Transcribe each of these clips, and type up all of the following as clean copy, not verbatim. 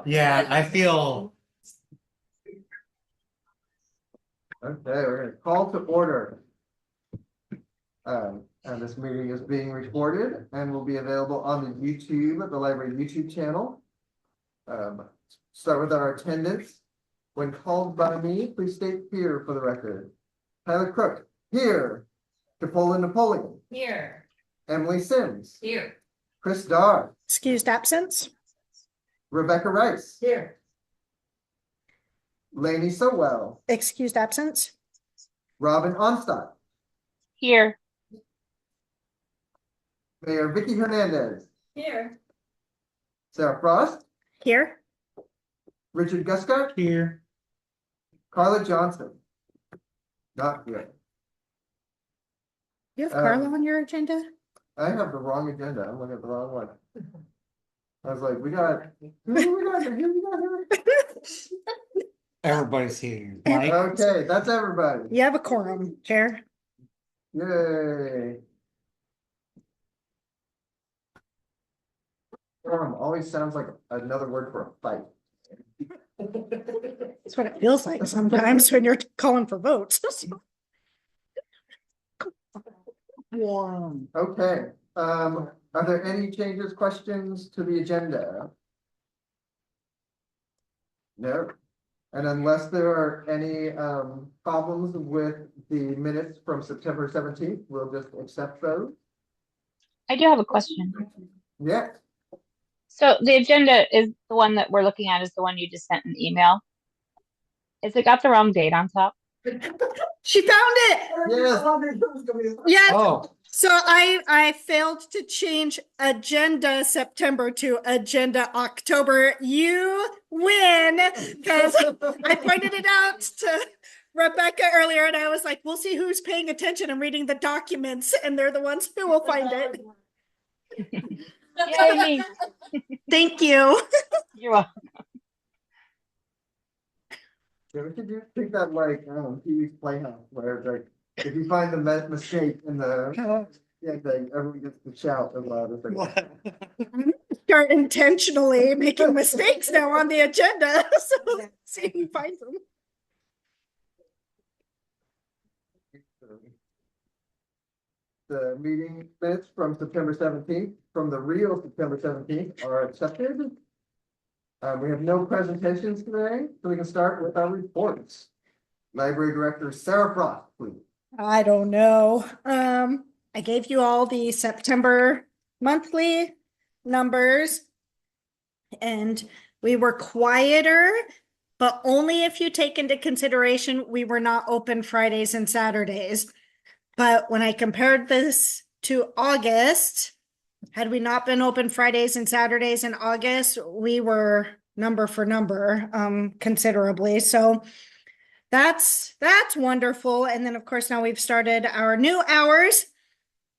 Yeah, I feel. Okay, we're gonna call to order. And this meeting is being recorded and will be available on the YouTube, the library YouTube channel. Start with our attendance. When called by me, please state here for the record. Tyler Crook, here. Chipola Napoleon, Here. Emily Sims, Here. Chris Darr, Excused absence. Rebecca Rice, Here. Lainey Sowell, Excused absence. Robin Onstadt, Here. Mayor Vicky Hernandez, Here. Sarah Frost, Here. Richard Guscott, Here. Carla Johnson. Not here. You have Carla on your agenda? I have the wrong agenda. I'm looking at the wrong one. I was like, we got, who we got here? Who we got here? Everybody's here. Mike? Okay, that's everybody. You have a quorum, Chair. Yay. Forum always sounds like another word for a fight. That's what it feels like sometimes when you're calling for votes. Okay, are there any changes, questions to the agenda? No. And unless there are any problems with the minutes from September 17th, we'll just accept those. I do have a question. Yeah, So the agenda is the one that we're looking at is the one you just sent an email. Is it got the wrong date on top? She found it. yes, Yes. Oh, So I failed to change agenda September to agenda October. You win, because I pointed it out to Rebecca earlier and I was like, we'll see who's paying attention and reading the documents, and they're the ones who will find it. Yay, me. Thank you. You're welcome. yeah, we could think that like, I don't know, TV's Playhouse, where it's like, if you find the mistake in the, yeah, like, everyone gets to shout as loud as they want. Start intentionally making mistakes now on the agenda. So see who finds them. The meeting minutes from September 17th, from the real September 17th are accepted. We have no presentations today, so we can start with our reports. Library Director Sarah Frost, please. I don't know. I gave you all the September monthly numbers, and we were quieter, but only if you take into consideration we were not open Fridays and Saturdays. But when I compared this to August, had we not been open Fridays and Saturdays in August, we were number for number considerably. So that's wonderful. And then of course now we've started our new hours,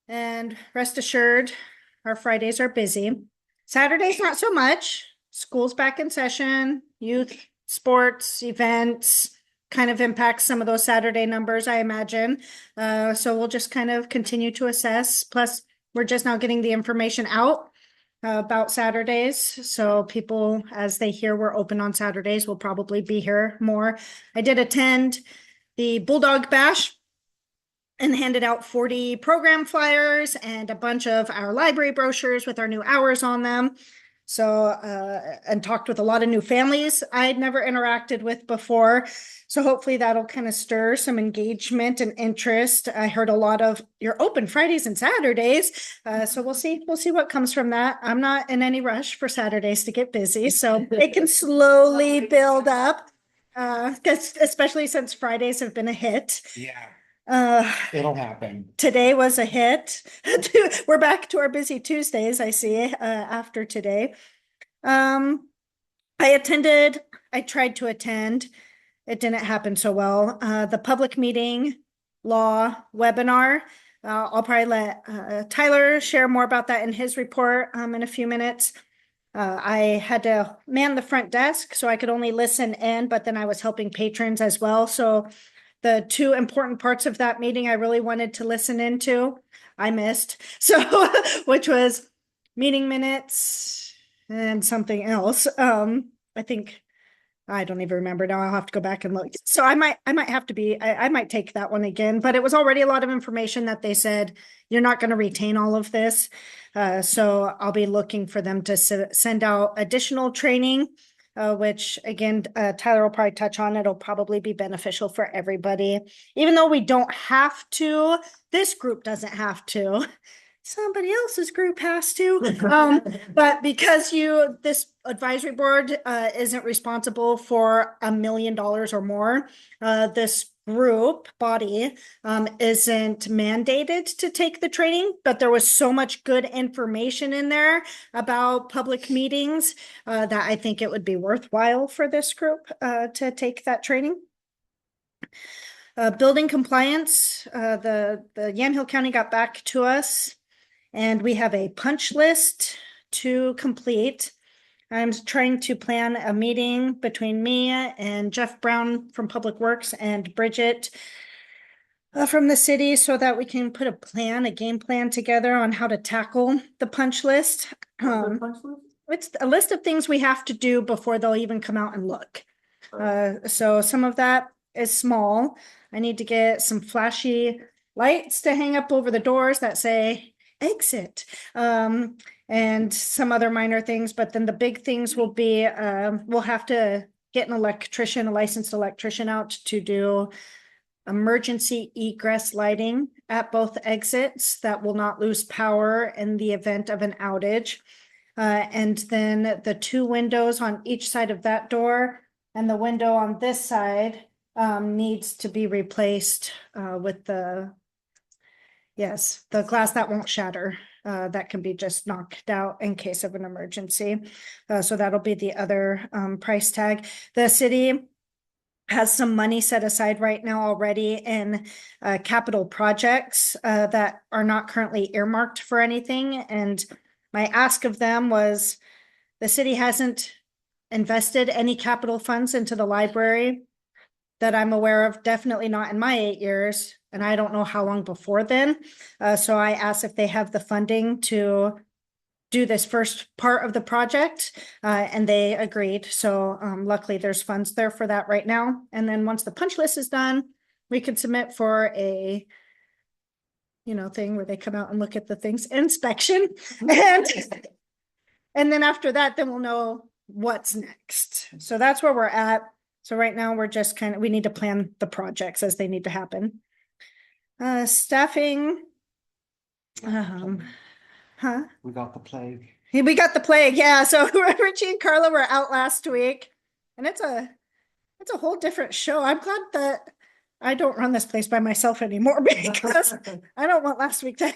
and rest assured our Fridays are busy. Saturdays not so much. School's back in session, youth sports events kind of impacts some of those Saturday numbers, I imagine. So we'll just kind of continue to assess. Plus, we're just now getting the information out about Saturdays. So people, as they hear we're open on Saturdays, will probably be here more. I did attend the Bulldog Bash and handed out 40 program flyers and a bunch of our library brochures with our new hours on them. So, and talked with a lot of new families I'd never interacted with before. So hopefully that'll kind of stir some engagement and interest. I heard a lot of you're open Fridays and Saturdays. So we'll see what comes from that. I'm not in any rush for Saturdays to get busy, so it can slowly build up. Especially since Fridays have been a hit. yeah, it'll happen. Today was a hit. We're back to our busy Tuesdays, I see, after today. I tried to attend. It didn't happen so well. The public meeting law webinar. I'll probably let Tyler share more about that in his report in a few minutes. I had to man the front desk, so I could only listen in, but then I was helping patrons as well. So the two important parts of that meeting I really wanted to listen into, I missed. So, which was meeting minutes, and something else. I think I don't even remember now. I'll have to go back and look. So I might have to be, I might take that one again, but it was already a lot of information that they said, you're not going to retain all of this. So I'll be looking for them to send out additional training, which again, Tyler will probably touch on. It'll probably be beneficial for everybody, even though we don't have to, this group doesn't have to. Somebody else's group has to. But because this advisory board isn't responsible for $1 million or more, this group body isn't mandated to take the training, but there was so much good information in there about public meetings that I think it would be worthwhile for this group to take that training. Building compliance, the Yamhill County got back to us. And we have a punch list to complete. I'm trying to plan a meeting between me and Jeff Brown from Public Works and Bridget from the city so that we can put a game plan together on how to tackle the punch list. It's a list of things we have to do before they'll even come out and look. So some of that is small. I need to get some flashy lights to hang up over the doors that say exit, and some other minor things, but then the big things will be, we'll have to get a licensed electrician out to do emergency egress lighting at both exits that will not lose power in the event of an outage. And then the 2 windows on each side of that door and the window on this side needs to be replaced with the glass that won't shatter, that can be just knocked out in case of an emergency. So that'll be the other price tag. The city has some money set aside right now already in capital projects that are not currently earmarked for anything. And my ask of them was, the city hasn't invested any capital funds into the library that I'm aware of, definitely not in my 8 years, and I don't know how long before then. So I asked if they have the funding to do this first part of the project, and they agreed. So luckily there's funds there for that right now. And then once the punch list is done, we can submit for a thing where they come out and look at the things, inspection. And then after that, then we'll know what's next. So that's where we're at. So right now we're just we need to plan the projects as they need to happen. Staffing. We got the plague. We got the plague, yeah. So Richie and Carla were out last week, and it's a whole different show. I'm glad that I don't run this place by myself anymore, because I don't want last week to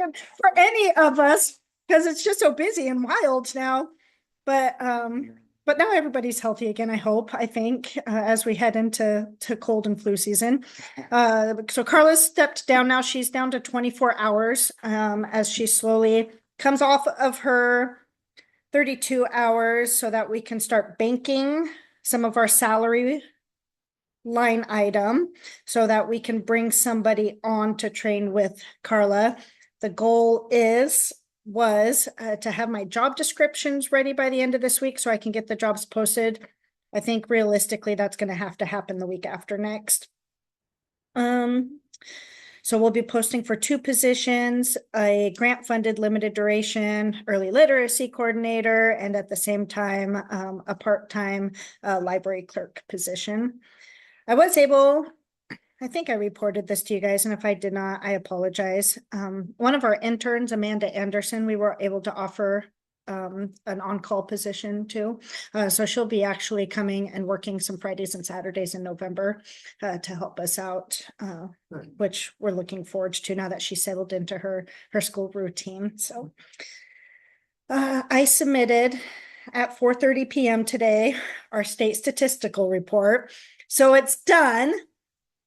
happen for any of us, because it's just so busy and wild now. But now everybody's healthy again, I think, as we head into cold and flu season. So Carla's stepped down now. She's down to 24 hours as she slowly comes off of her 32 hours so that we can start banking some of our salary line item so that we can bring somebody on to train with Carla. The goal was to have my job descriptions ready by the end of this week so I can get the jobs posted. I think realistically that's going to have to happen the week after next. So we'll be posting for 2 positions, a grant funded limited duration early literacy coordinator, and at the same time a part-time library clerk position. I think I reported this to you guys, and if I did not, I apologize. One of our interns, Amanda Anderson, we were able to offer an on-call position too. So she'll be actually coming and working some Fridays and Saturdays in November to help us out, which we're looking forward to now that she's settled into her school routine. So I submitted at 4:30 p.m. today our state statistical report. So it's done.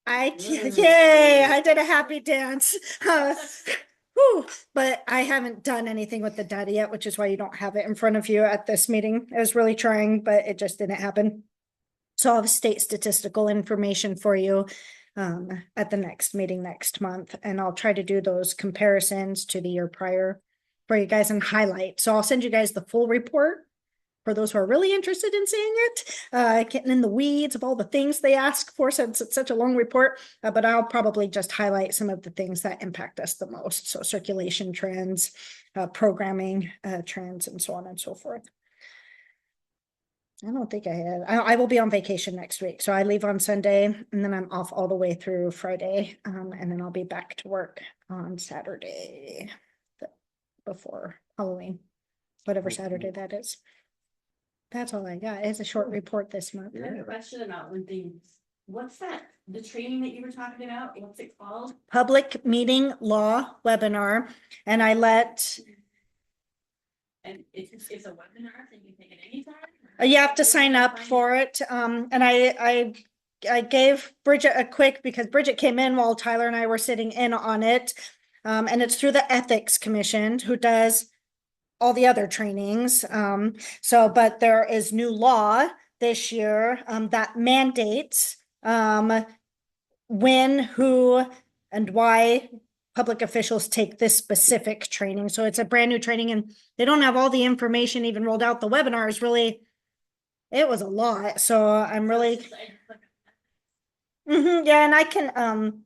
Yay, I did a happy dance. But I haven't done anything with the data yet, which is why you don't have it in front of you at this meeting. I was really trying, but it just didn't happen. So I'll have state statistical information for you at the next meeting next month, and I'll try to do those comparisons to the year prior for you guys and highlight. So I'll send you guys the full report for those who are really interested in seeing it, getting in the weeds of all the things they ask for, since it's such a long report. But I'll probably just highlight some of the things that impact us the most. So circulation trends, programming trends, and so on and so forth. I don't think I will be on vacation next week. So I leave on Sunday and then I'm off all the way through Friday. And then I'll be back to work on Saturday before Halloween, whatever Saturday that is. That's all I got. It's a short report this month. I have a question about one thing. What's that, the training that you were talking about? What's it called? Public meeting law webinar. And I let, And it's a webinar, so you can take it anytime? you have to sign up for it. And I gave Bridget a quick, because Bridget came in while Tyler and I were sitting in on it. And it's through the Ethics Commission, who does all the other trainings. But there is new law this year that mandates when, who, and why public officials take this specific training. So it's a brand new training and they don't have all the information even rolled out. The webinar is really, it was a lot. So I'm really, yeah, and I can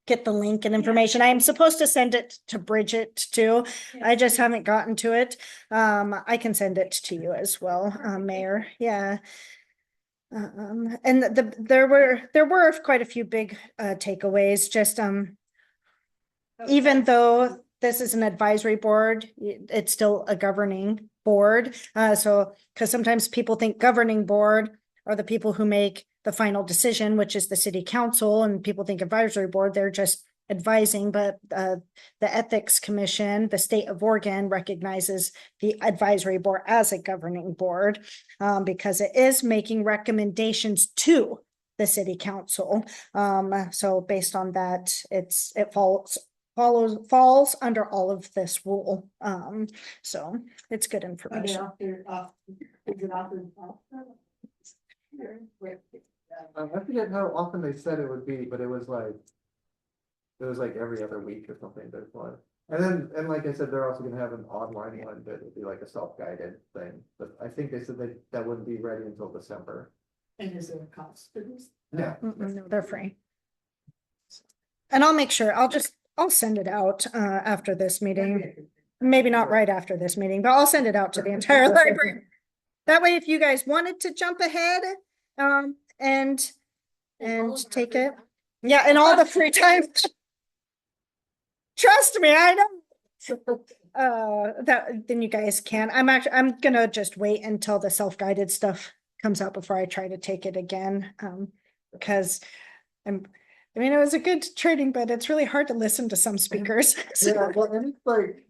get the link and information. I am supposed to send it to Bridget too. I just haven't gotten to it. I can send it to you as well, Mayor. Yeah. And there were quite a few big takeaways. Just even though this is an advisory board, it's still a governing board. So because sometimes people think governing board are the people who make the final decision, which is the city council, and people think advisory board, they're just advising, but the Ethics Commission, the state of Oregon, recognizes the advisory board as a governing board because it is making recommendations to the city council. So based on that, it falls under all of this rule. So it's good information. I forget how often they said it would be, but it was like every other week or something. There's one. And like I said, they're also gonna have an online one that would be like a self-guided thing. But I think they said that wouldn't be ready until December. And is there a cost for this? Yeah. No, they're free. And I'll make sure, I'll send it out after this meeting. Maybe not right after this meeting, but I'll send it out to the entire library. That way, if you guys wanted to jump ahead, and take it. Yeah, and all the free time. Trust me, I know. Then you guys can. I'm gonna just wait until the self-guided stuff comes out before I try to take it again. Because it was a good training, but it's really hard to listen to some speakers. Yeah, well, and it's like,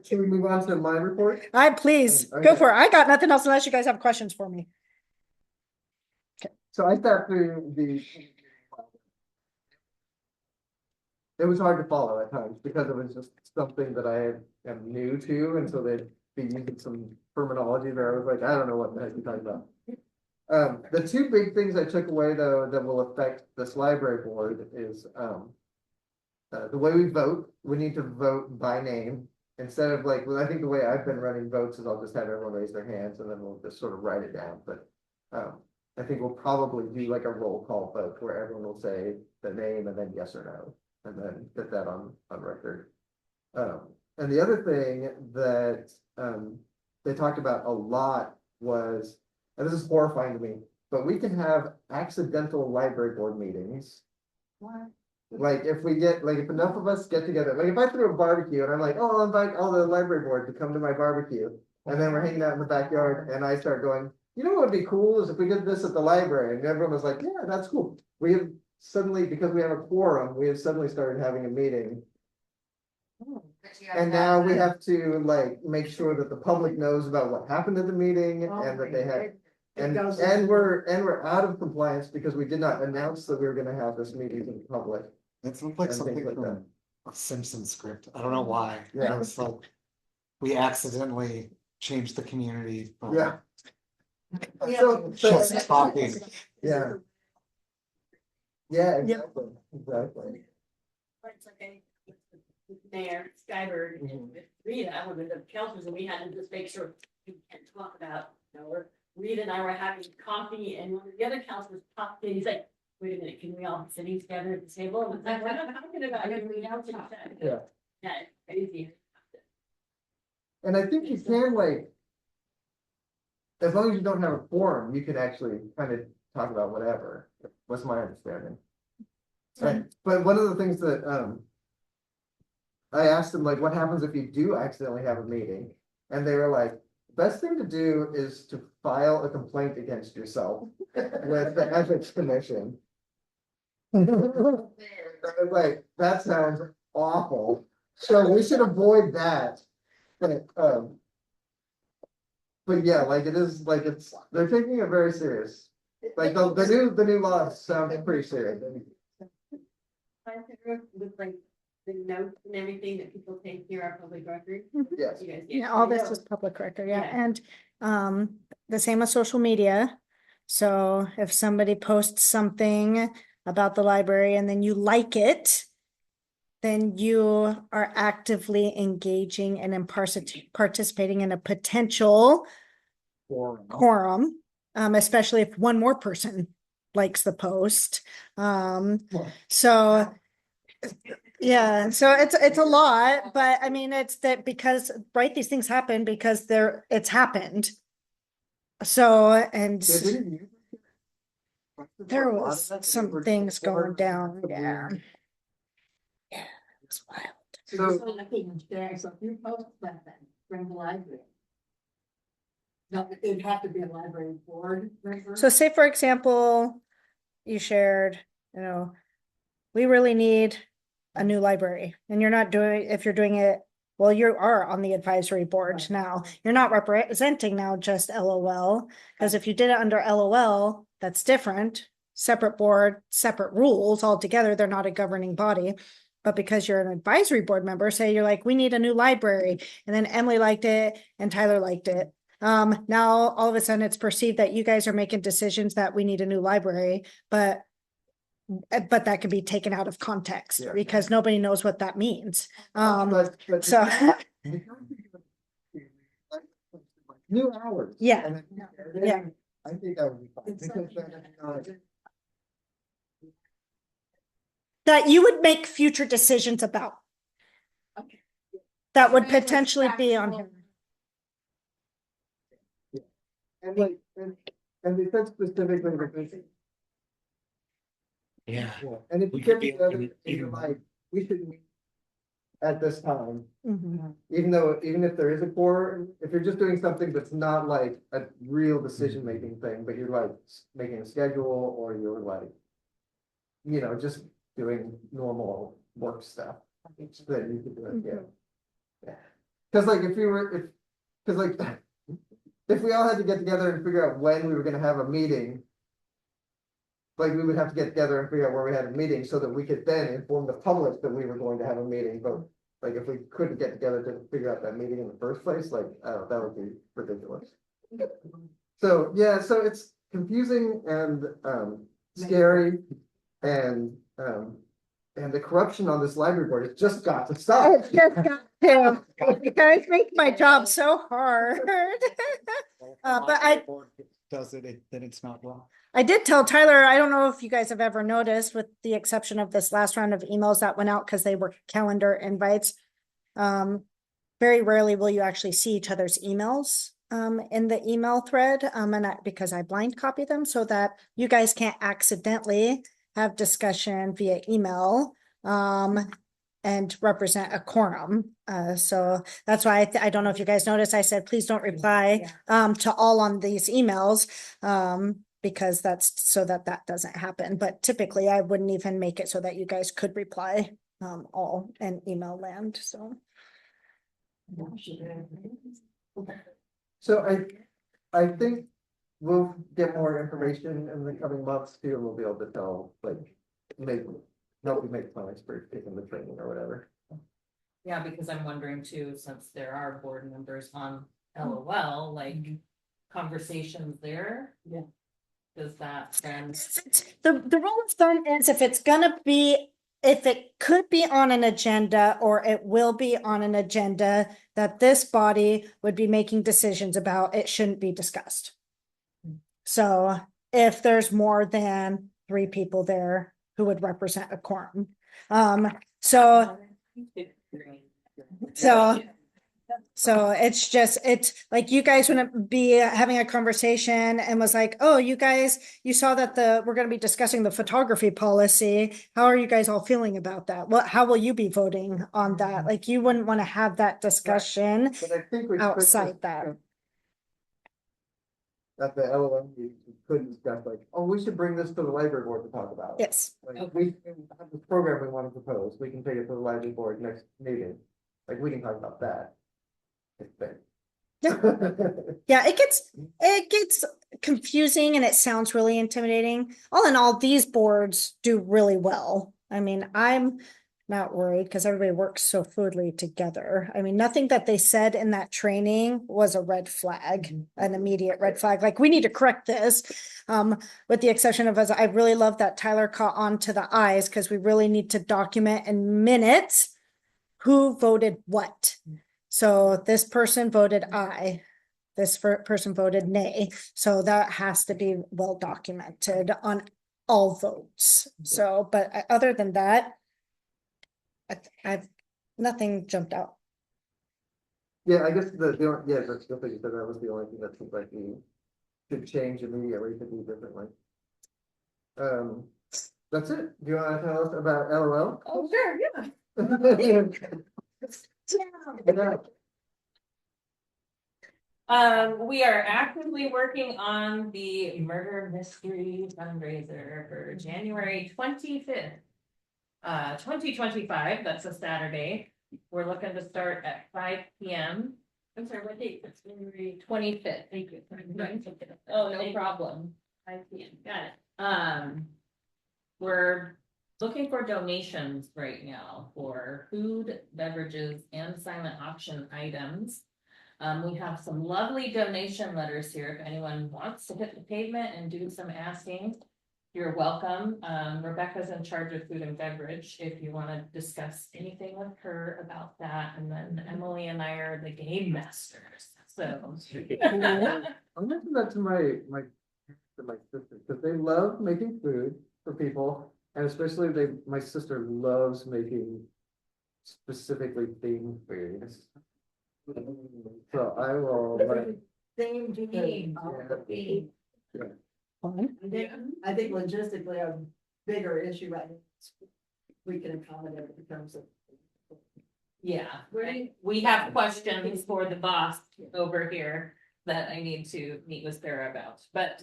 can we move on to my report? Please Okay. go for it. I got nothing else unless you guys have questions for me. So I sat through it was hard to follow at times because it was just something that I am new to, and so they'd be using some terminology there. I was like, I don't know what the heck you're talking about. The two big things I took away though that will affect this library board is the way we vote. We need to vote by name instead of like, well, I think the way I've been running votes is I'll just have everyone raise their hands and then we'll just sort of write it down. But I think we'll probably do like a roll call vote where everyone will say the name and then yes or no, and then get that on record. And the other thing that they talked about a lot was, and this is horrifying to me, but we can have accidental library board meetings. What? Like if enough of us get together, like if I threw a barbecue and I'm like, oh, I'll invite all the library board to come to my barbecue, and then we're hanging out in the backyard and I start going, you know what would be cool is if we did this at the library, and everyone was like, yeah, that's cool. We have suddenly, because we have a quorum, we have suddenly started having a meeting. And now we have to like make sure that the public knows about what happened at the meeting and that they had. And we're out of compliance because we did not announce that we were gonna have this meeting in public. It looked like And something things like from a Simpson script. I don't know why. Yeah. It was like, we accidentally changed the community. from Yeah. Just talking. Yeah. Yeah, exactly. Mayor Skyberg Mhm. and with Rita, one of the councils, and we had to just make sure we can't talk about, Rita and I were having coffee and one of the other councilors popped in, he's like, wait a minute, can we all be sitting together at the table? And it's like, we're not talking about anything else. Yeah. Yeah, it's crazy. And I think you can like. As long as you don't have a quorum, you can actually kind of talk about whatever, was my understanding. But one of the things that, I asked them, like, what happens if you do accidentally have a meeting? And they were like, best thing to do is to file a complaint against yourself with the ethics commission. I was like, that sounds awful, so we should avoid that. But yeah, like it is, like they're taking it very serious. Like the new laws sound pretty serious. With like the notes and everything that people take here are public record. Yes. You guys. Yeah, all this is public record, yeah, Yeah. and the same with social media. So if somebody posts something about the library and then you like it, then you are actively engaging and participating in a potential quorum, especially if one more person likes the post. So yeah, so it's a lot, but I mean, it's that because, right, these things happen because it's happened. So, and They didn't. there was some things going down, yeah. Yeah, it's wild. So, So if you post that then, from the library. No, it'd have to be a library board member. So say, for example, you shared, we really need a new library, and you're not doing, if you're doing it, well, you are on the advisory board now. You're not representing now just LOL, because if you did it under LOL, that's different. Separate board, separate rules altogether. They're not a governing body. But because you're an advisory board member, say you're like, we need a new library, and then Emily liked it and Tyler liked it. Now all of a sudden it's perceived that you guys are making decisions that we need a new library, but that can be taken out of context Yeah. because nobody knows what that means. but So new hours. Yeah. And Yeah. I think that would be fine. Because then, that you would make future decisions about. Okay. That would potentially be on here. and like, and they said specifically, because Yeah. yeah, and if We you could get be together, in and you're either like, we should meet at this time, Mhm. even if there is a core, if you're just doing something that's not like a real decision-making thing, but you're like making a schedule, or you're like, just doing normal work stuff, then you could do it, yeah. Yeah. Cause like cause like, if we all had to get together and figure out when we were gonna have a meeting, like, we would have to get together and figure out where we had a meeting so that we could then inform the public that we were going to have a meeting, but like, if we couldn't get together to figure out that meeting in the first place, like, that would be ridiculous. So, yeah, so it's confusing and, scary, and the corruption on this library board has just got to stop. It's just got to. You guys make my job so hard. But I- Does it, then it's not wrong. I did tell Tyler, I don't know if you guys have ever noticed, with the exception of this last round of emails that went out because they were calendar invites. Very rarely will you actually see each other's emails in the email thread. Because I blind copy them so that you guys can't accidentally have discussion via email and represent a quorum. So that's why I don't know if you guys noticed, I said, please don't reply to all on these emails. Because that's so that doesn't happen. But typically I wouldn't even make it so that you guys could reply all in email land, so. So I think we'll get more information in the coming months too, and we'll be able to tell, like, help you make plans for taking the training or whatever. Yeah, because I'm wondering too, since there are board members on LOL, like conversations there. Yeah. Does that then? The rule of thumb is if it's gonna be if it could be on an agenda or it will be on an agenda that this body would be making decisions about, it shouldn't be discussed. So if there's more than 3 people there who would represent a quorum. So it's just, it's like you guys wouldn't be having a conversation and was like, oh, you guys, you saw that we're going to be discussing the photography policy. How are you guys all feeling about that? How will you be voting on that? Like, you wouldn't want to have that discussion But I think we. could outside just, that. At the LOM, we could discuss like, oh, we should bring this to the library board to talk about. Yes. Like, we have this program we want to propose, we can take it to the library board next meeting, like, we can talk about that. I think. Yeah, it gets confusing and it sounds really intimidating. All in all, these boards do really well. I mean, I'm not worried because everybody works so fluidly together. I mean, nothing that they said in that training was a red flag, an immediate red flag. Like, we need to correct this. With the exception of us, I really love that Tyler caught on to the eyes because we really need to document in minutes who voted what. So this person voted aye. This person voted nay. So that has to be well documented on all votes. So, but other than that, I've nothing jumped out. Yeah, I guess that's the thing, you said that was the only thing that seems like we should change immediately to do differently. That's it. Do you want to tell us about LOL? Oh, sure, yeah. We are actively working on the murder mystery fundraiser for January 25th. 2025, that's a Saturday. We're looking to start at 5 p.m. I'm sorry, what date? That's January 25th. Thank you. Oh, no problem. 5 p.m. Got it. We're looking for donations right now for food, beverages, and silent auction items. We have some lovely donation letters here. If anyone wants to hit the pavement and do some asking, you're welcome. Rebecca's in charge of food and beverage if you want to discuss anything with her about that. And then Emily and I are the game masters. So I'll mention that to my sister, because they love making food for people, and especially my sister loves making specifically themed foods. So I will, like, Same to me. Yeah. Fun. I think logistically a bigger issue right now. We can accommodate it in terms of. yeah, we have questions for the boss over here that I need to meet with Sarah about. But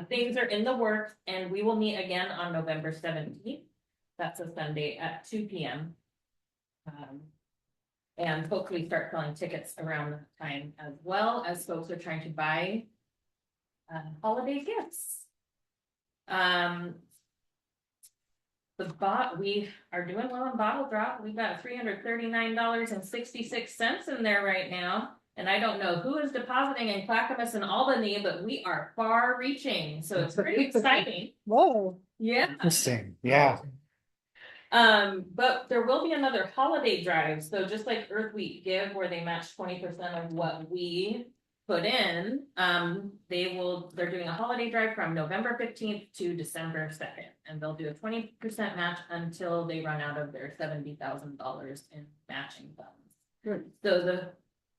things are in the works and we will meet again on November 17th. That's a Sunday at 2 p.m. And hopefully start selling tickets around that time as well as folks are trying to buy holiday gifts. We are doing well on bottle drop. We've got $339.66 in there right now. And I don't know who is depositing in Clackamas and Albany, but we are far reaching. So it's pretty exciting. Whoa. Yeah. Interesting, yeah. But there will be another holiday drive. So just like Earth Week Give, where they match 20% of what we put in, they're doing a holiday drive from November 15th to December 2nd. And they'll do a 20% match until they run out of their $70,000 in matching funds. Good. So the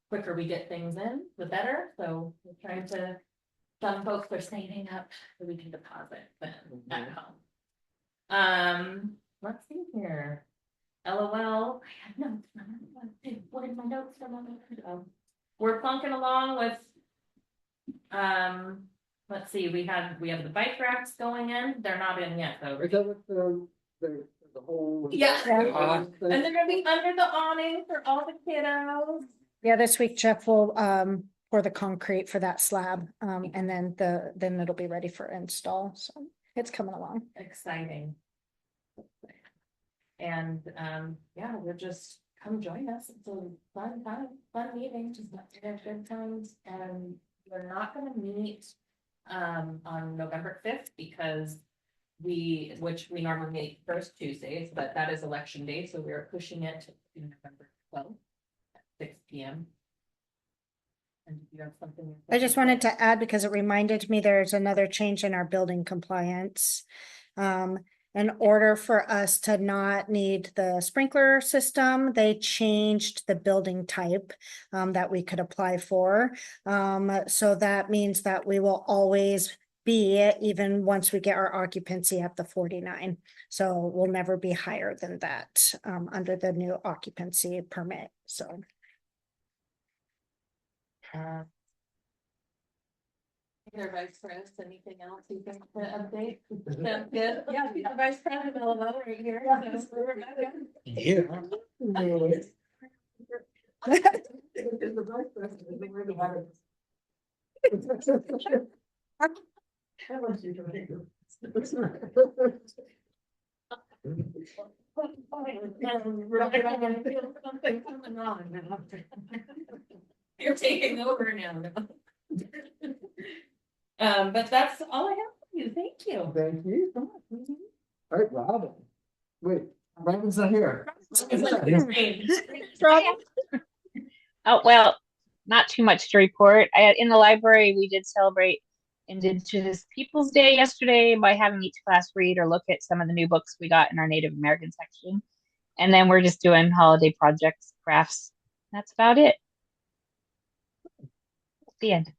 quicker we get things in, the better. So we're trying to, some folks are saving up so we can deposit them at home. Let's see here. LOL. I have notes. What did my notes from? We're plunking along with. Let's see. We have the bike racks going in. They're not in yet though. Is that what the whole? Yeah. Uh-huh. And they're gonna be under the awning for all the kiddos. Yeah, this week Jeff will pour the concrete for that slab. And then it'll be ready for install. So it's coming along. Exciting. And yeah, we're just come join us. It's a fun time, fun meeting, just have good times. And we're not gonna meet on November 5th because which we normally meet first Tuesdays, but that is election day, so we are pushing it to November 12th at 6 p.m. And if you have something. I just wanted to add because it reminded me there's another change in our building compliance. In order for us to not need the sprinkler system, they changed the building type that we could apply for. So that means that we will always be, even once we get our occupancy at the 49. So we'll never be higher than that under the new occupancy permit. So. Either Vice Pres, anything else you think to update? Sounds good. Yeah, the Vice President of Illinois right here. So we're good. Yeah. Is the vice president, they really have it. How much you can make it? Something coming wrong now. You're taking over now. But that's all I have for you. Thank you. Thank you so much. All right, Robin. Wait, Robin's not here. Oh, well, not too much to report. In the library, we did celebrate Indigenous Peoples Day yesterday by having each class read or look at some of the new books we got in our Native American section. And then we're just doing holiday projects, crafts. That's about it. The end.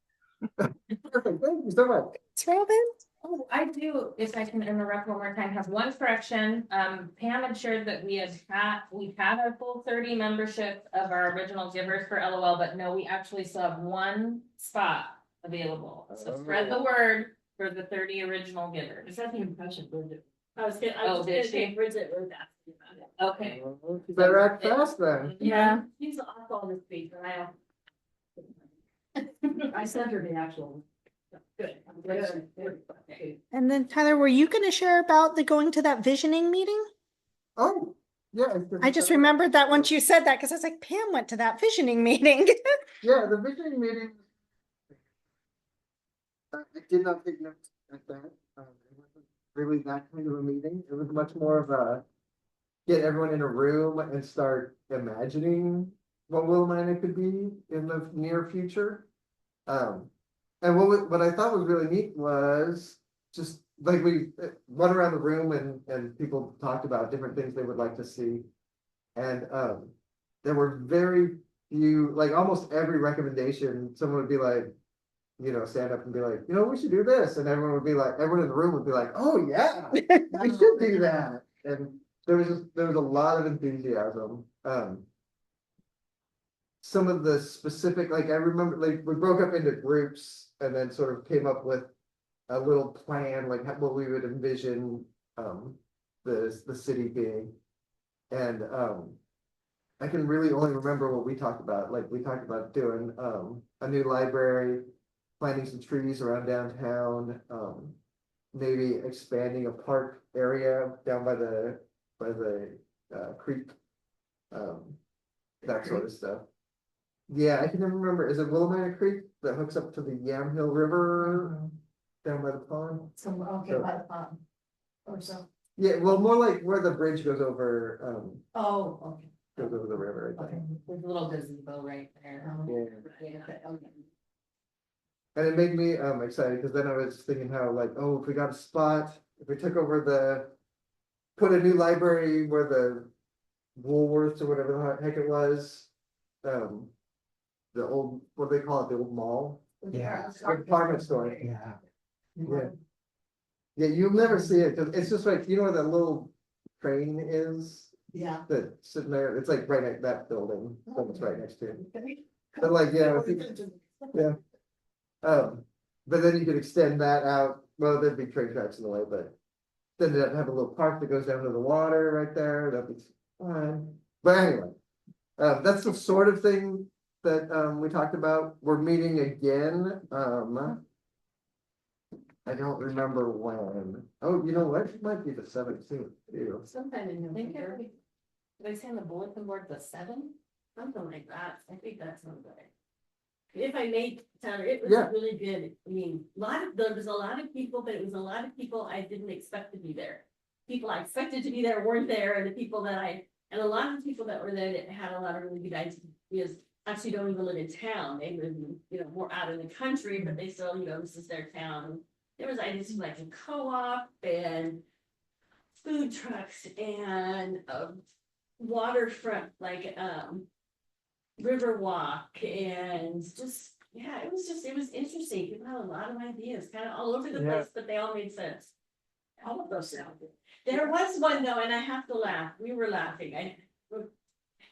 Perfect, thank you so much. It's Robin. Oh, I do, if I can interrupt one more time, have one correction. Pam had shared that we've had a full 30 membership of our original givers for LOL, but no, we actually still have one spot available. So spread the word for the 30 original givers. Is that the impression, Bridget? I was gonna did say she? Bridget wrote that about it. Okay. You better act fast then. Yeah. She's off all this week, but I. I sent her the actual. Good. Good. And then Tyler, were you going to share about the going to that visioning meeting? Oh, yeah. I just remembered that once you said that because I was like, Pam went to that visioning meeting. Yeah, the visioning meeting. I did not take notes at that. It wasn't really that kind of a meeting. It was much more of a get everyone in a room and start imagining what Willamina could be in the near future. And what I thought was really neat was just like we went around the room and people talked about different things they would like to see. And there were very few, like almost every recommendation, someone would be like, you know, stand up and be like, you know, we should do this. And everyone would be like, everyone in the room would be like, oh yeah, we should do that. And there was a lot of enthusiasm. Some of the specific, like I remember, like we broke up into groups and then sort of came up with a little plan, like what we would envision the city being. And I can really only remember what we talked about. Like we talked about doing a new library, planting some trees around downtown, maybe expanding a park area down by the creek, that sort of stuff. Yeah, I can never remember. Is it Willamina Creek that hooks up to the Yamhill River down by the pond? So, okay, by the pond. Or so. Yeah, well, more like where the bridge goes over, Oh, okay. goes over the river, I Okay. think. There's a little gazebo right there. Yeah. Okay, okay. And it made me excited because then I was thinking how like, oh, if we got a spot, if we took over put a new library where the Woolworths or whatever the heck it was, the old, what do they call it, the old mall? Yeah. Or department store. Yeah. Yeah. Yeah, you'll never see it, cause it's just like, you know where that little train is, Yeah. that's sitting there, it's like right next that building, that it's right next to it. Okay. But like, yeah, if you- yeah. But then you could extend that out, well, there'd be train tracks in the way, but then they'd have a little park that goes down to the water right there, that'd be fine. But anyway, that's the sort of thing that we talked about. We're meeting again, I don't remember when. Oh, you know what? It might be the 17th too. Sometime in I think November. did I say on the bulletin board the 7th? Something like that. I think that sounds right. If I may, Tyler, it was Yeah. really good. I mean, there was a lot of people, but it was a lot of people I didn't expect to be there. People I expected to be there weren't there, and the people and a lot of the people that were there that had a lot of really good ideas actually don't even live in town. They live, more out in the country, but they still, this is their town. There was ideas from like a co-op and food trucks and waterfront, like Riverwalk and just, yeah, it was interesting. People had a lot of ideas, kind of all over the Yeah. place, but they all made sense. All of those sound good. There was one though, and I have to laugh. We were laughing. I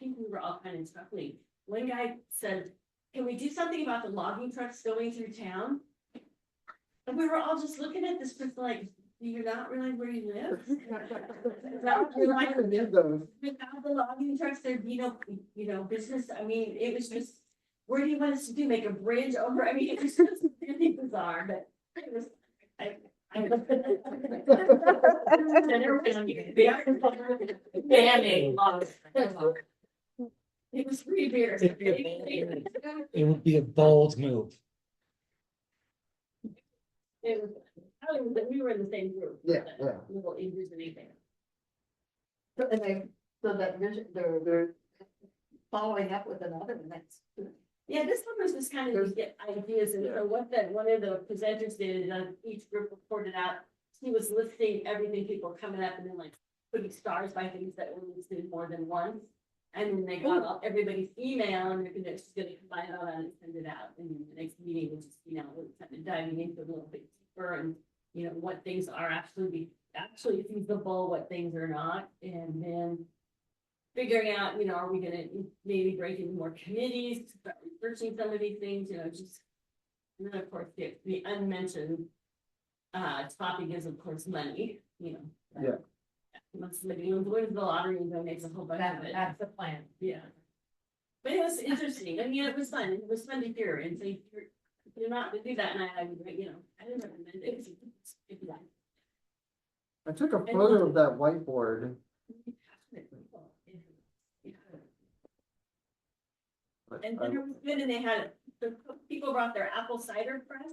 think we were all kind of chuckling. One guy said, "Can we do something about the logging trucks going through town?" And we were all just looking at this person like, "Do you not realize where you live? Is that what you're like? Without the logging trucks, there'd be no business." I mean, it was just, where do you want us to do? Make a bridge over? I mean, it was just really bizarre, but it was, banning logs. It was pretty weird. It would be a bold move. It was, I don't even think we were in the same group. Yeah, yeah. Little English and anything. So that they're following up with another one, that's good. Yeah, this one was just kind of to get ideas, and so what one of the presenters did, each group reported out, he was listing everything people coming up and then like putting stars by things that were listed more than once. And then they got all everybody's email and they're just gonna combine all that and send it out, and then the next meeting, which is, we're kind of diving into a little bit deeper and, what things are actually feasible, what things are not, and then figuring out, are we gonna maybe break into more committees, to start researching some of these things, just. And then, of course, the unmentioned topic is, of course, money, Yeah. Once somebody wins the lottery and donates a whole bunch of it. That's the plan. Yeah. But it was interesting. I mean, it was fun. It was fun to hear, and so you're not to do that, and I didn't recommend it. It was I took a photo of that whiteboard. but And I- dinner was good, and they had, the people brought their apple cider press.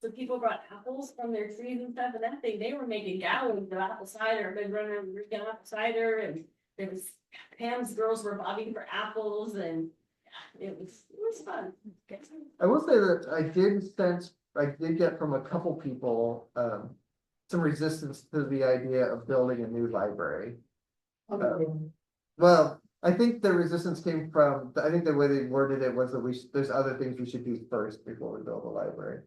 So people brought apples from their trees and stuff, and that thing, they were making gallons of apple cider, been running around drinking apple cider, and there was, Pam's girls were bobbing for apples, and yeah, it was fun. I will say that I did get from a couple people, some resistance to the idea of building a new library. Well, I think the resistance came from, I think the way they worded it was that there's other things we should do first before we build a library.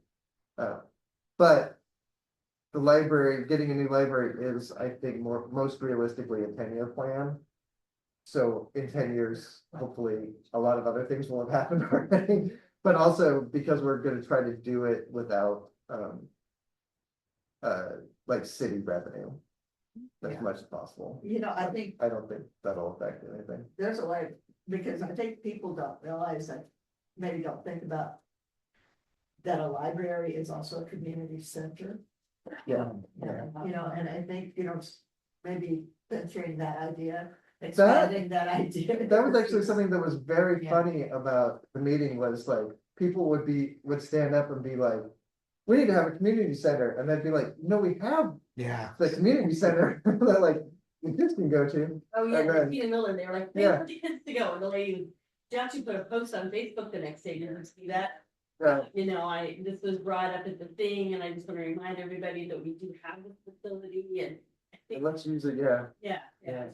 But the library, getting a new library is, I think, most realistically a 10-year plan. So in 10 years, hopefully, a lot of other things will have happened already, but also because we're gonna try to do it without, like city revenue. As Yeah. much as possible. I think I don't think that'll affect anything. there's a way, because I think people don't realize that, maybe don't think about that a library is also a community center. Yeah. And I think, maybe venturing that idea, expanding that idea. That was actually something that was very Yeah. funny about the meeting was like, people would stand up and be like, we need to have a community center, and they'd be like, no, we have Yeah. the community center that like the kids can go to. Oh, yeah, And then- Tina Miller, they were like, they Yeah. want the kids to go, and the lady, she actually put a post on Facebook the next day, did you see that? This was brought up at the thing, and I just want to remind everybody that we do have this facility, and I And think, let's use it, yeah. yeah. Yeah.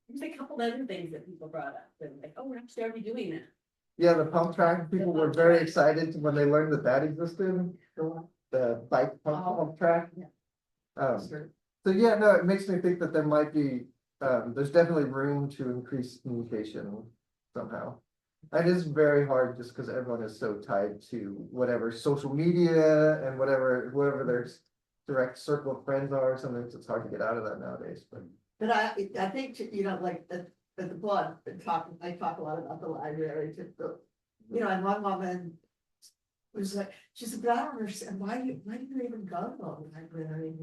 There's a couple other things that people brought up, they're like, oh, we're actually already doing that. Yeah, the pump track, people were very excited when they learned that existed, the bike pump track. Yeah. So yeah, no, it makes me think that there might be, there's definitely room to increase communication somehow. And it's very hard just because everyone is so tied to whatever social media and whatever their direct circle of friends are. Sometimes it's hard to get out of that nowadays, but. But I think, like at the blog, I talk a lot about the library, and one woman was like, she said, but I don't understand, why do you even go to the library?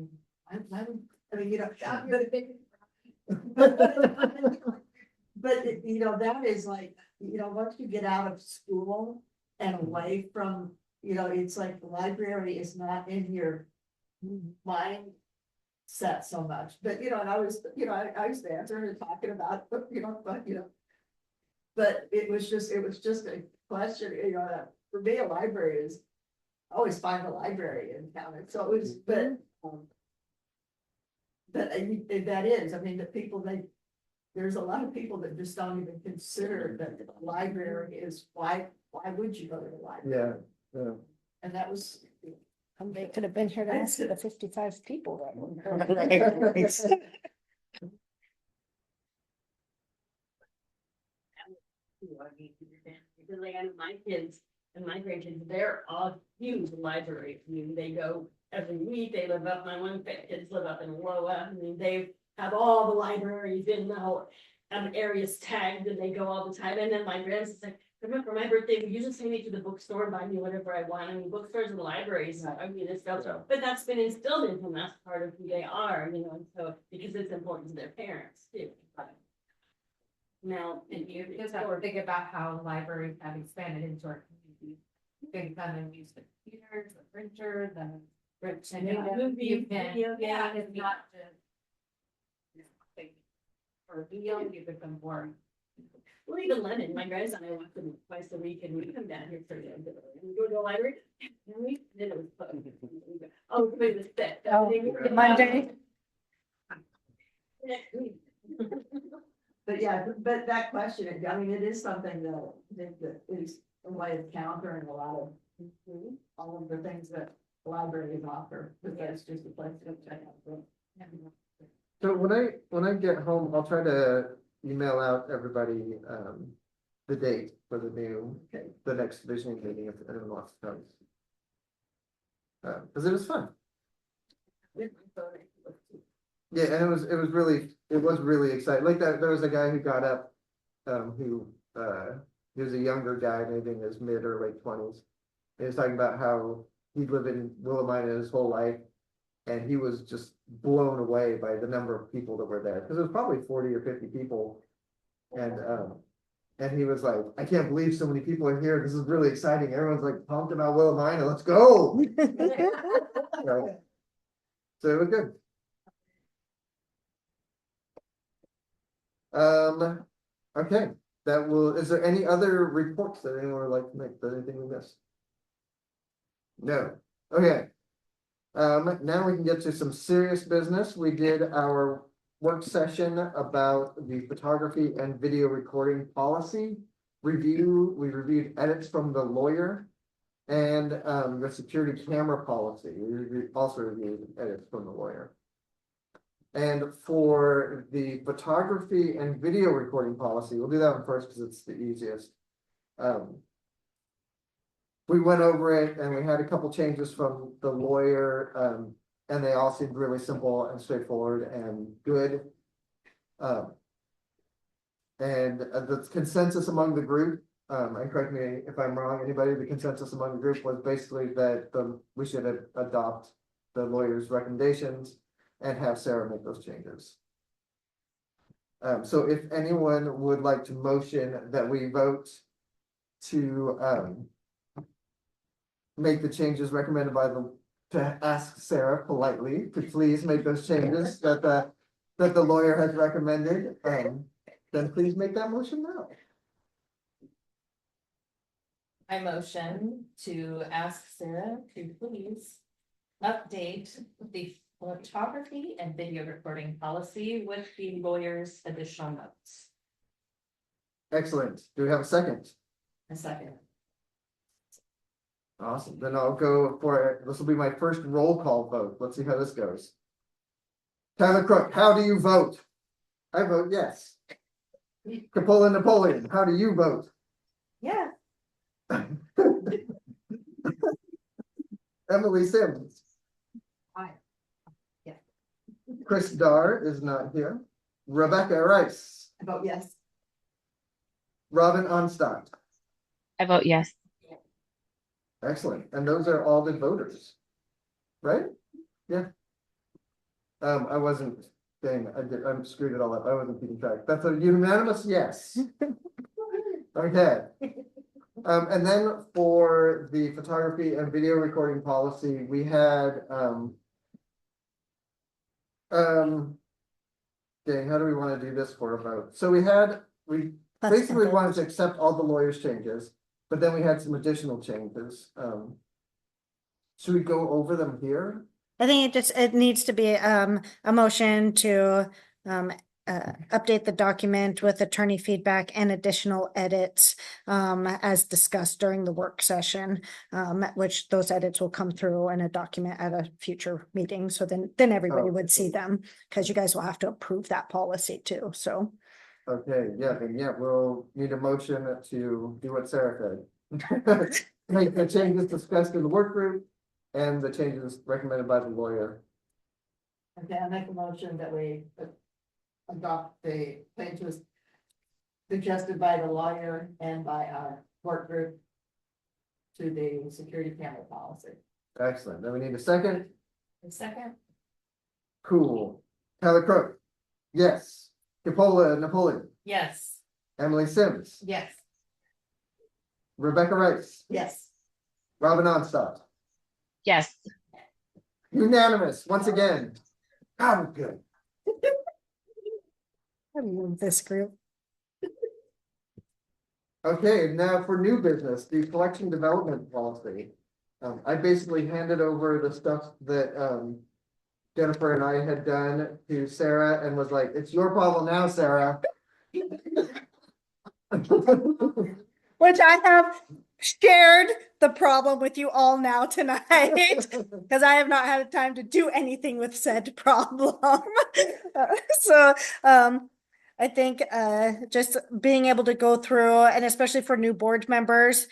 I'm gonna think. But, that is like, once you get out of school, and away from, it's like the library is not in your mind set so much, but and I was, I was there and talking about, but it was just a question, that for me, a library is, I always find a library in town, and so it was, but that is, I mean, the people, there's a lot of people that just don't even consider that the library is, why would you go to the library? Yeah. And that was, They could have been here to answer the 55 people that were. Because like I know my kids and my grandkids, they're all huge library. I mean, they go every week. They live up, my one kids live up in Loa. I mean, they have all the libraries in the whole areas tagged and they go all the time. And then my grandson's like, remember my birthday, we usually take me to the bookstore and buy me whatever I want. I mean, bookstores and libraries, I mean, it's stuff, Yeah. but that's been instilled in them. That's part of who they are, and so, because it's important to their parents too. Now, And you just have to think about how libraries have expanded into our community. You can come and use the computers, the printer, the. And Yeah, then movies, you can, video yeah, games. it's not just. For a meal, you could come more. well, even Lennon, my grandson, I watch him twice a week, and we come down here for the and we go to the library. And then it was closed. Oh, maybe it was set. Oh, Monday. Next week. but yeah, but that question, I mean, it is something that I think that is a way of countering a lot of all of the things that libraries offer, because that's just a place to check out. So when I get home, I'll try to email out everybody, the date for the next visioning meeting if anyone wants to come. Cause it was fun. Yeah, and it was really exciting. Like that, there was a guy who got up, he was a younger guy, maybe in his mid or late 20s. He was talking about how he'd lived in Willamina his whole life, and he was just blown away by the number of people that were there, because it was probably 40 or 50 people. And he was like, I can't believe so many people are here. This is really exciting. Everyone's like pumped about Willamina. Let's go. So it was good. Okay, is there any other reports that anyone would like to make? That anything we missed? No. Okay. Now we can get to some serious business. We did our work session about the photography and video recording policy review. We reviewed edits from the lawyer and the security camera policy. We also reviewed edits from the lawyer. And for the photography and video recording policy, we'll do that one first because it's the easiest. We went over it and we had a couple changes from the lawyer, and they all seemed really simple and straightforward and good. And the consensus among the group, and correct me if I'm wrong, anybody, the consensus among the group was basically that we should adopt the lawyer's recommendations and have Sarah make those changes. So if anyone would like to motion that we vote to make the changes recommended by to ask Sarah politely to please make those changes that the lawyer has recommended, then please make that motion now. I motion to ask Sarah to please update the photography and video recording policy with the lawyer's additional notes. Excellent. Do we have a second? A second. Awesome. Then I'll go for it. This will be my first roll call vote. Let's see how this goes. Tyler Crook, how do you vote? I vote yes. Capola Napoleon, how do you vote? Yeah. Emily Sims. Aye. Yeah. Chris Dar is not here. Rebecca Rice. I vote yes. Robin Onstadt. I vote yes. Excellent. And those are all the voters. Right? Yeah. I wasn't saying, I screwed it all up. I wasn't keeping track. That's a unanimous yes. Okay. And then for the photography and video recording policy, we had, okay, how do we want to do this for a vote? So we Let's basically vote. wanted to accept all the lawyers' changes, but then we had some additional changes. Should we go over them here? I think it needs to be, a motion to, update the document with attorney feedback and additional edits, as discussed during the work session, which those edits will come through in a document at a future meeting. So then everybody would see them, because you guys will have to approve that policy too, so. Okay, yeah, we'll need a motion to do what Sarah said. Make the changes discussed in the work group and the changes recommended by the lawyer. Okay, I make a motion that we adopt the changes suggested by the lawyer and by our work group to the security camera policy. Excellent. Then we need a second. A second? Cool. Tyler Crook. Yes. Capola Napoleon. Yes. Emily Sims. Yes. Rebecca Rice. Yes. Robin Onstadt. Yes. Unanimous, once again. God, good. I love this group. Okay, now for new business, the collection development policy. I basically handed over the stuff that Jennifer and I had done to Sarah and was like, it's your problem now, Sarah. Which I have shared the problem with you all now tonight, because I have not had time to do anything with said problem. So, I think, just being able to go through, and especially for new board members,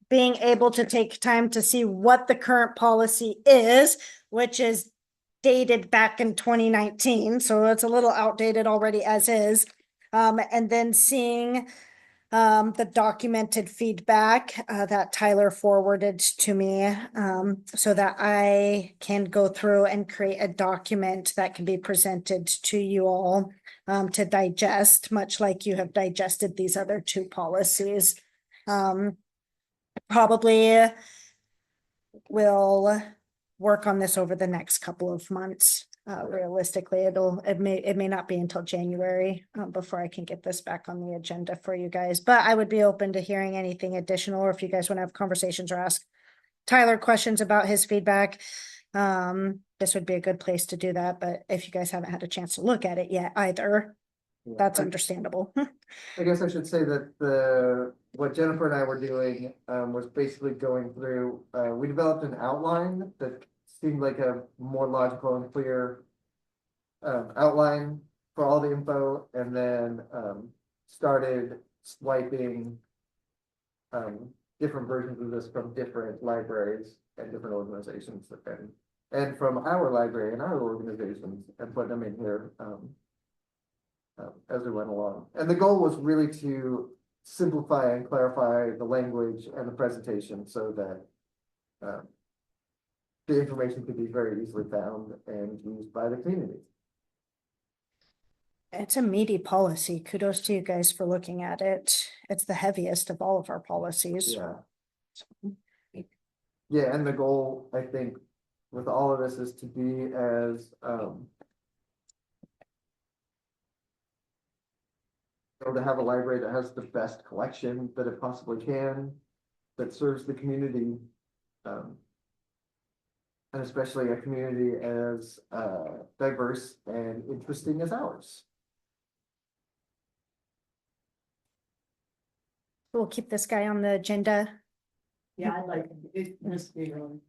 being able to take time to see what the current policy is, which is dated back in 2019, so it's a little outdated already as is. And then seeing the documented feedback that Tyler forwarded to me, so that I can go through and create a document that can be presented to you all to digest, much like you have digested these other two policies. Probably will work on this over the next couple of months. Realistically, it may not be until January before I can get this back on the agenda for you guys, but I would be open to hearing anything additional, or if you guys want to have conversations or ask Tyler questions about his feedback. This would be a good place to do that, but if you guys haven't had a chance to look at it yet either, that's understandable. I guess I should say that what Jennifer and I were doing was basically going through, we developed an outline that seemed like a more logical and clear outline for all the info, and then started swiping different versions of this from different libraries and different organizations, and from our library and our organizations, and put them in here as we went along. And the goal was really to simplify and clarify the language and the presentation so that the information could be very easily found and used by the community. It's a meaty policy. Kudos to you guys for looking at it. It's the heaviest of all of our policies. Yeah. Yeah, and the goal, I think, with all of this is to be as to have a library that has the best collection that it possibly can, that serves the community, and especially a community as diverse and interesting as ours. We'll keep this guy on the agenda. Yeah, I'd like it must be really.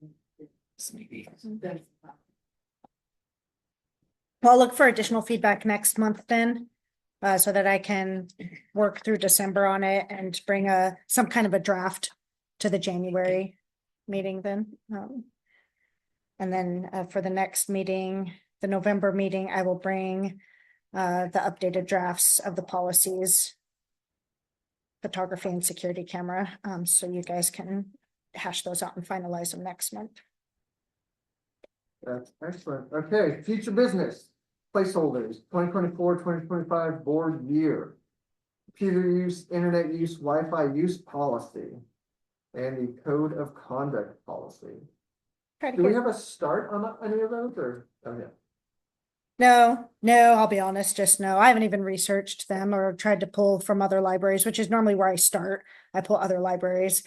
I'll look for additional feedback next month then, so that I can work through December on it and bring some kind of a draft to the January meeting then. And then for the next meeting, the November meeting, I will bring the updated drafts of the policies, photography and security camera, so you guys can hash those out and finalize them next month. That's excellent. Okay, future business placeholders, 2024-2025 board year. computer use, internet use, Wi-Fi use policy. And the code of conduct policy. Try to Do we hear- have a start on any of those or? Oh, yeah. No, I'll be honest, just no. I haven't even researched them or tried to pull from other libraries, which is normally where I start. I pull other libraries,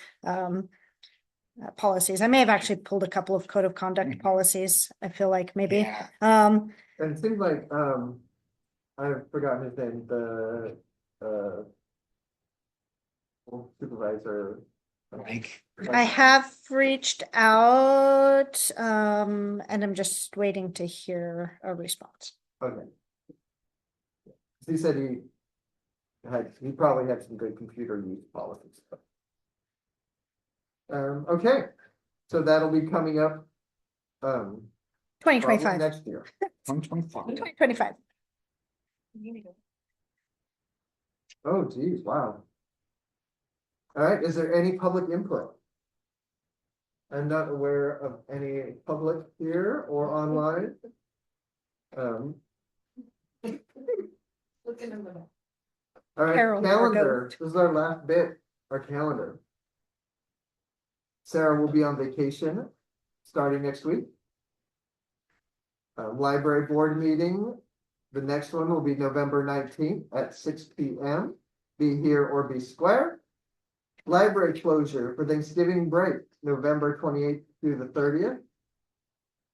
policies. I may have actually pulled a couple of code of conduct policies. I feel like maybe, Yeah. And it seems like, I've forgotten his name, the, supervisor. Like. I have reached out, and I'm just waiting to hear a response. Okay. He said he probably had some good computer use policies. Okay, so that'll be coming up. Probably 2025, next year. 2025. 2025. Oh geez, wow. All right, is there any public input? I'm not aware of any public here or online. Look in the middle. All right, Carol, or calendar, this is our last bit, our calendar. Sarah will be on vacation starting next week. Library board meeting, the next one will be November 19th at 6 p.m. Be here or be square. Library closure for Thanksgiving break, November 28th through the 30th.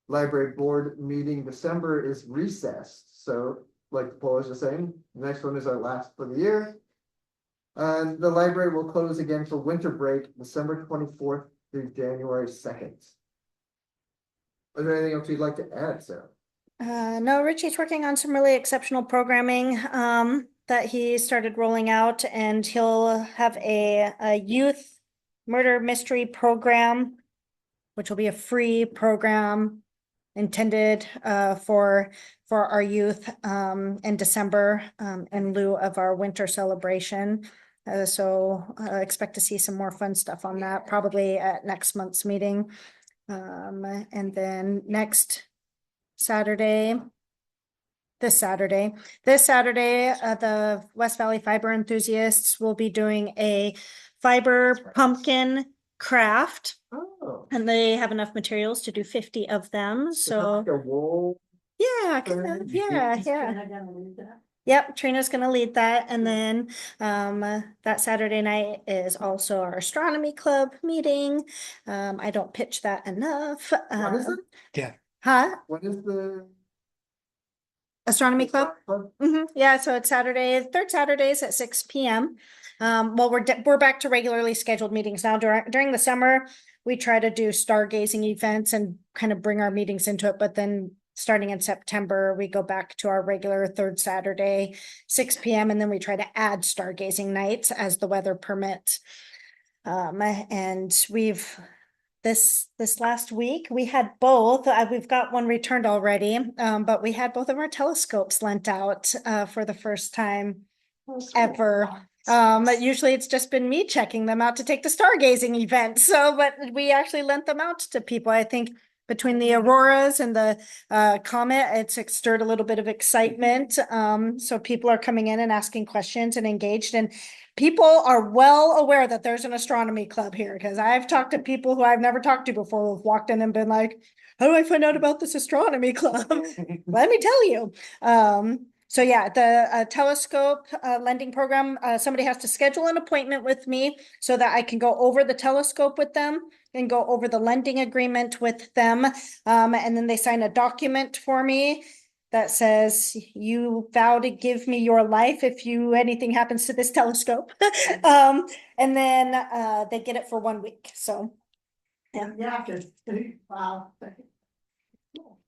Library board meeting December is recessed, so like the poll is the same, the next one is our last for the year. And the library will close again for winter break, December 24th through January 2nd. Is there anything else you'd like to add, Sarah? No, Richie's working on some really exceptional programming, that he started rolling out, and he'll have a youth murder mystery program, which will be a free program intended, for our youth, in December, in lieu of our winter celebration. So expect to see some more fun stuff on that, probably at next month's meeting. And then this Saturday, the West Valley Fiber Enthusiasts will be doing a fiber pumpkin craft, Oh. and they have enough materials to do 50 of them. So Like a wool. yeah, kind of, yeah. Trina gonna lead that? Yep, Trina's gonna lead that, and then that Saturday night is also our astronomy club meeting. I don't pitch that enough. What is it? Yeah. Huh? What is the? Astronomy club? Yeah, so it's Saturday, third Saturdays at 6 p.m. Well, we're back to regularly scheduled meetings now. During the summer, we try to do stargazing events and kind of bring our meetings into it, but then starting in September, we go back to our regular third Saturday, 6 p.m., and then we try to add stargazing nights as the weather permits. And this last week, we had both. We've got one returned already, but we had both of our telescopes lent out for the first time ever. Usually it's just been me checking them out to take the stargazing event. So, but we actually lent them out to people. I think between the auroras and the comet, it's stirred a little bit of excitement. So people are coming in and asking questions and engaged, and people are well aware that there's an astronomy club here, because I've talked to people who I've never talked to before who've walked in and been like, how do I find out about this astronomy club? Let me tell you. So yeah, the telescope lending program, somebody has to schedule an appointment with me so that I can go over the telescope with them and go over the lending agreement with them. And then they sign a document for me that says you vow to give me your life if anything happens to this telescope. And then they get it for 1 week. So Yeah, wow.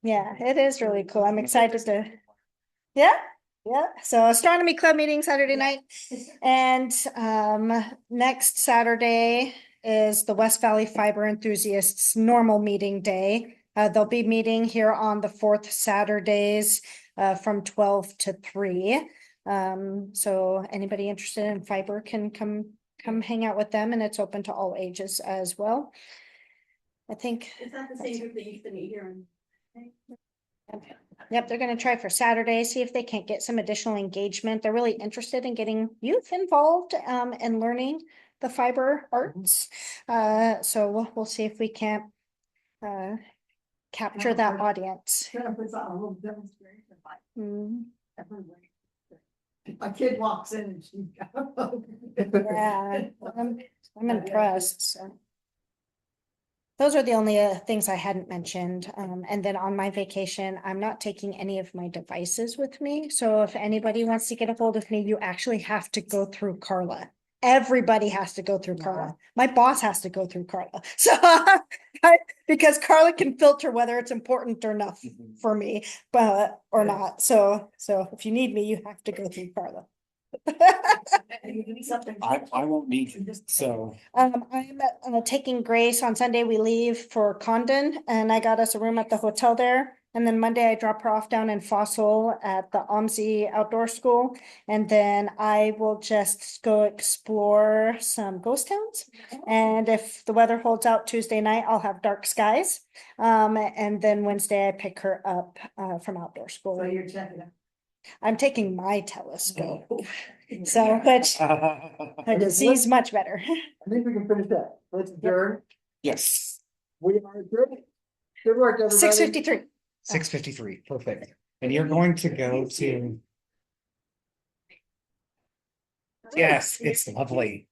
yeah, it is really cool. I'm excited to. Yeah. So astronomy club meeting Saturday night, and next Saturday is the West Valley Fiber Enthusiasts normal meeting day. They'll be meeting here on the fourth Saturdays from 12 to 3. So anybody interested in fiber can come hang out with them, and it's open to all ages as well. I think. Is that the same group that used to meet here? Yep, they're gonna try for Saturday, see if they can't get some additional engagement. They're really interested in getting youth involved and learning the fiber arts. So we'll see if we can't capture that audience. Jennifer's on a little demonstration, like, Mm, everywhere. My kid walks in and she's got. yeah, I'm impressed, so. Those are the only things I hadn't mentioned. And then on my vacation, I'm not taking any of my devices with me. So if anybody wants to get a hold of me, you actually have to go through Carla. Everybody has to go through Carla. My boss has to go through Carla. So because Carla can filter whether it's important or enough for me, but or not. So if you need me, you have to go through Carla. I won't need you, so. I'm taking Grace on Sunday. We leave for Condon and I got us a room at the hotel there. And then Monday I drop her off down in Fossil at the OMSI outdoor school. And then I will just go explore some ghost towns. And if the weather holds out Tuesday night, I'll have dark skies. And then Wednesday I pick her up from outdoor So school. you're checking it. I'm taking my telescope. So, which I sees much better. I think we can finish that. Let's adjourn. Yes, We are adjourned. Good work, everybody. 6:53. 6:53, perfect. And you're going to go to. Yes, it's lovely.